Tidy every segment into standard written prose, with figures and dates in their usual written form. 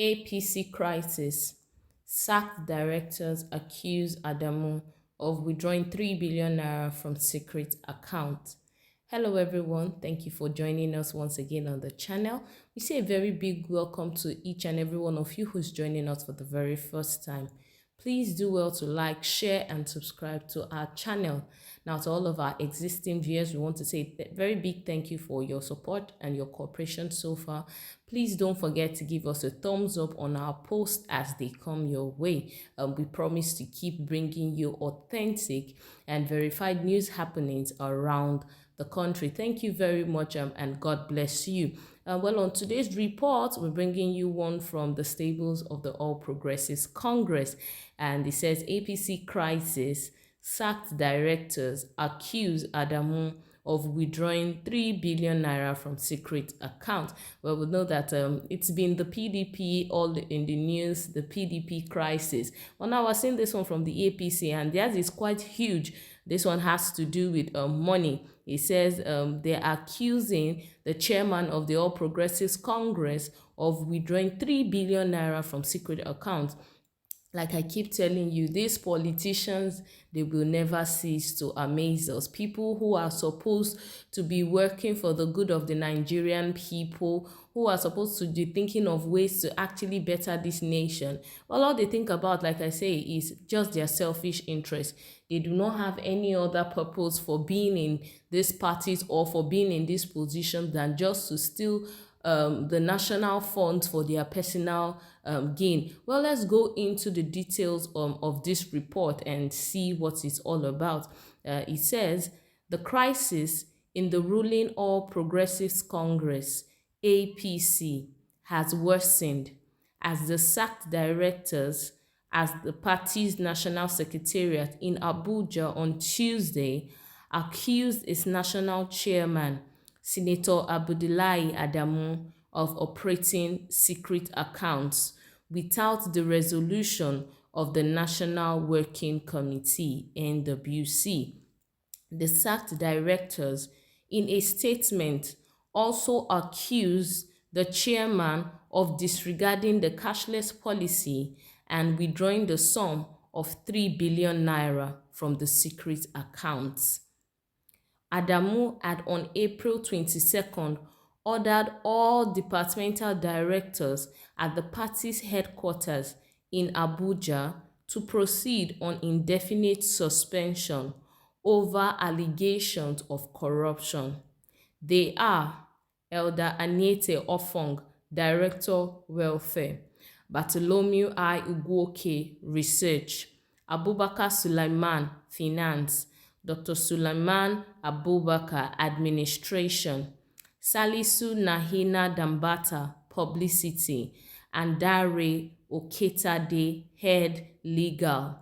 APC crisis. Sacked directors accuse ADAMU of withdrawing 3 billion naira from secret account. Hello everyone, thank you for joining us once again on the channel. We say a very big welcome to each and every one of you who's joining us for the very first time. Please do well to like, share and subscribe to our channel. Now to all of our existing viewers, we want to say a very big thank you for your support and your cooperation so far. Please don't forget to give us a thumbs up on our posts as they come your way. We promise to keep bringing you authentic and verified news happenings around the country. Thank you very much and God bless you. Well, on today's report, we're bringing you one from the stables of the All Progressives Congress, and it says APC crisis, sacked directors accuse ADAMU of withdrawing 3 billion naira from secret account. Well, we know that it's been the PDP all in the news, the PDP crisis. Well, now we're seeing this one from the APC, and theirs is quite huge. This one has to do with money. It says they're accusing the chairman of the All Progressives Congress of withdrawing 3 billion naira from secret accounts. Like I keep telling you, these politicians, they will never cease to amaze us. People who are supposed to be working for the good of the Nigerian people, who are supposed to be thinking of ways to actually better this nation. Well, all they think about, like I say, is just their selfish interest. They do not have any other purpose for being in these parties or for being in this position than just to steal the national funds for their personal gain. Well, let's go into the details of this report and see what it's all about. It says the crisis in the ruling All Progressives Congress, APC, has worsened as the sacked directors as the party's national secretariat in Abuja on Tuesday accused its national chairman, Senator Abdullahi Adamu, of operating secret accounts without the resolution of the National Working Committee, NWC. The sacked directors, in a statement, also accused the chairman of disregarding the cashless policy and withdrawing the sum of 3 billion naira from the secret accounts. ADAMU had on April 22nd ordered all departmental directors at the party's headquarters in Abuja to proceed on indefinite suspension over allegations of corruption. They are Elder Aniete Ofong, Director, Welfare; Bartholomew I. Ugwoke, Research; Abubakar Sulaiman, Finance; Dr. Sulaiman Abubakar, Administration; Salisu Nahina Dambata, Publicity; and Dare Oketade, Head Legal.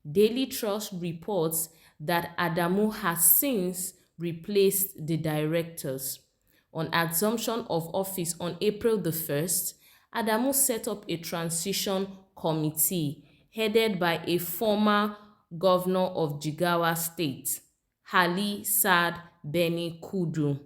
Daily Trust reports that ADAMU has since replaced the directors. On assumption of office on April the 1st, ADAMU set up a transition committee headed by a former governor of Jigawa State, Hali Saad Beni Kudu,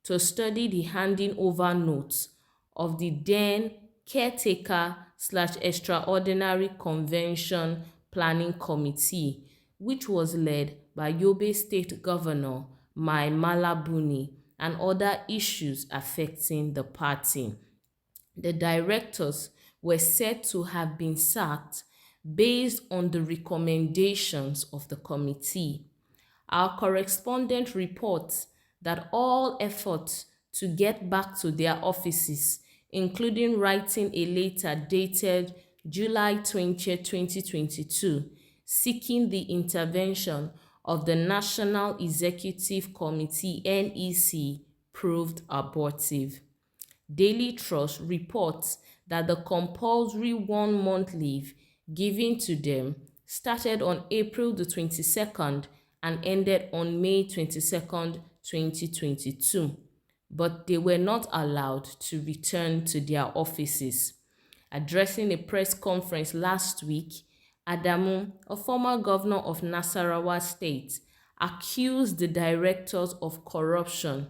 to study the handing over notes of the then caretaker/extraordinary convention planning committee, which was led by Yobe State Governor Mai Mala Buni, and other issues affecting the party. The directors were said to have been sacked based on the recommendations of the committee. Our correspondent reports that all efforts to get back to their offices, including writing a letter dated July 20, 2022, seeking the intervention of the National Executive Committee (NEC), proved abortive. Daily Trust reports that the compulsory 1-month leave given to them started on April the 22nd and ended on May 22nd, 2022, but they were not allowed to return to their offices. Addressing a press conference last week, ADAMU, a former governor of Nasarawa State, accused the directors of corruption,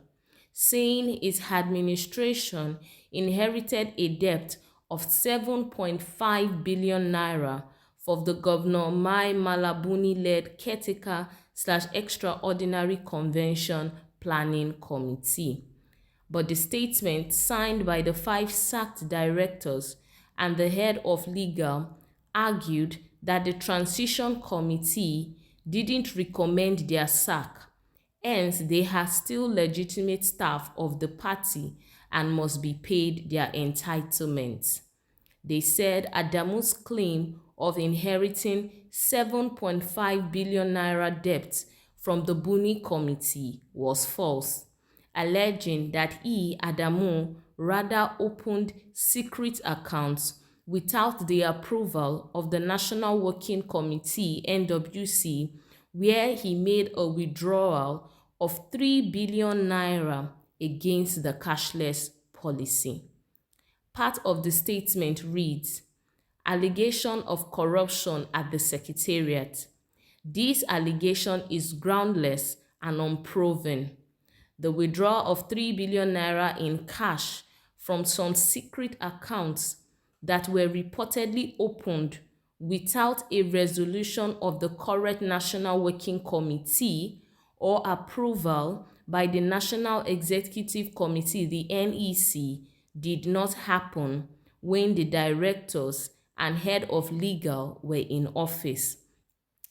saying his administration inherited a debt of 7.5 billion naira for the Governor Mai Malabuni-led Caretaker/Extraordinary Convention Planning Committee. But the statement signed by the 5 sacked directors and the head of legal argued that the transition committee didn't recommend their sack, hence they are still legitimate staff of the party and must be paid their entitlements. They said ADAMU's claim of inheriting 7.5 billion naira debt from the Buni committee was false, alleging that ADAMU, rather opened secret accounts without the approval of the National Working Committee (NWC), where he made a withdrawal of 3 billion naira against the cashless policy. Part of the statement reads, "Allegation of corruption at the Secretariat. This allegation is groundless and unproven. The withdrawal of 3 billion naira in cash from some secret accounts that were reportedly opened without a resolution of the correct National Working Committee or approval by the National Executive Committee, the NEC, did not happen when the directors and head of legal were in office.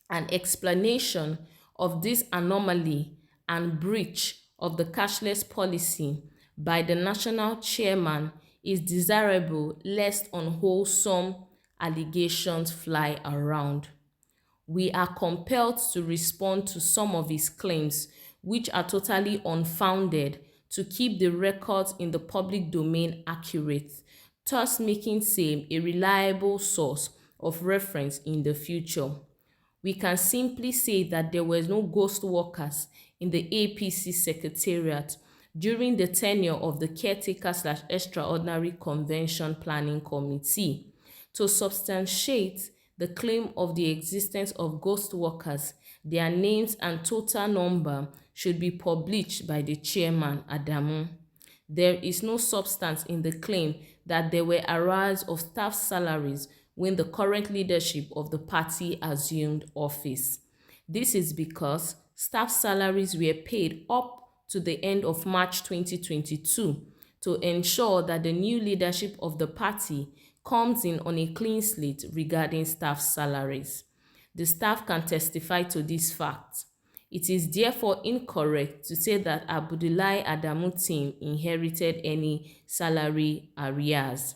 An explanation of this anomaly and breach of the cashless policy by the national chairman is desirable lest unwholesome allegations fly around. We are compelled to respond to some of his claims, which are totally unfounded, to keep the records in the public domain accurate, thus making same a reliable source of reference in the future. We can simply say that there were no ghost workers in the APC Secretariat during the tenure of the Caretaker/Extraordinary Convention Planning Committee. To substantiate the claim of the existence of ghost workers, their names and total number should be published by the chairman, ADAMU. There is no substance in the claim that there were arrears of staff salaries when the current leadership of the party assumed office. This is because staff salaries were paid up to the end of March 2022 to ensure that the new leadership of the party comes in on a clean slate regarding staff salaries. The staff can testify to this fact. It is therefore incorrect to say that Abdullahi Adamu team inherited any salary arrears.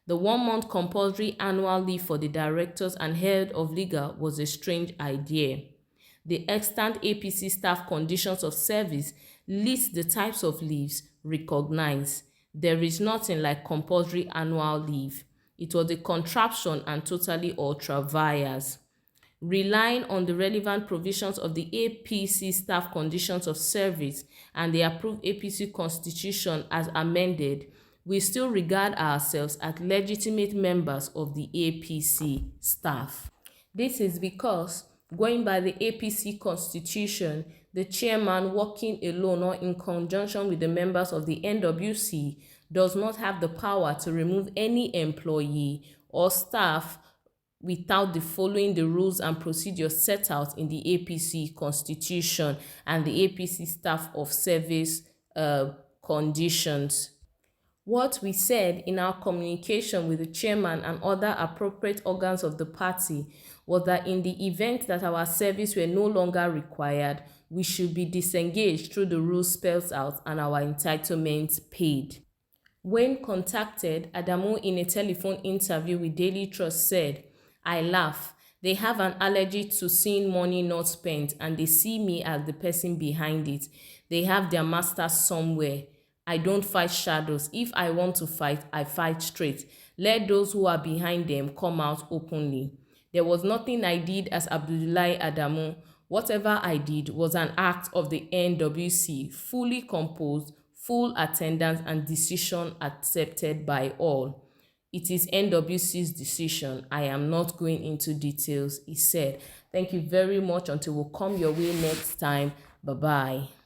The 1-month compulsory annual leave for the directors and head of legal was a strange idea. The extant APC staff conditions of service lists the types of leaves recognized. There is nothing like compulsory annual leave. It was a contraption and totally ultra vires. Relying on the relevant provisions of the APC staff conditions of service and the approved APC constitution as amended, we still regard ourselves as legitimate members of the APC staff. This is because, going by the APC constitution, the chairman working alone or in conjunction with the members of the NWC does not have the power to remove any employee or staff without following the rules and procedures set out in the APC constitution and the APC staff of service conditions. What we said in our communication with the chairman and other appropriate organs of the party was that in the event that our service were no longer required, we should be disengaged through the rules spelled out and our entitlements paid. When contacted, Adamu in a telephone interview with Daily Trust said, "I laugh. They have an allergy to seeing money not spent and they see me as the person behind it. They have their master somewhere. I don't fight shadows. If I want to fight, I fight straight. Let those who are behind them come out openly. There was nothing I did as Abdullahi Adamu. Whatever I did was an act of the NWC, fully composed, full attendance and decision accepted by all. It is NWC's decision. I am not going into details," he said. Thank you very much. Until we come your way next time. Bye-bye.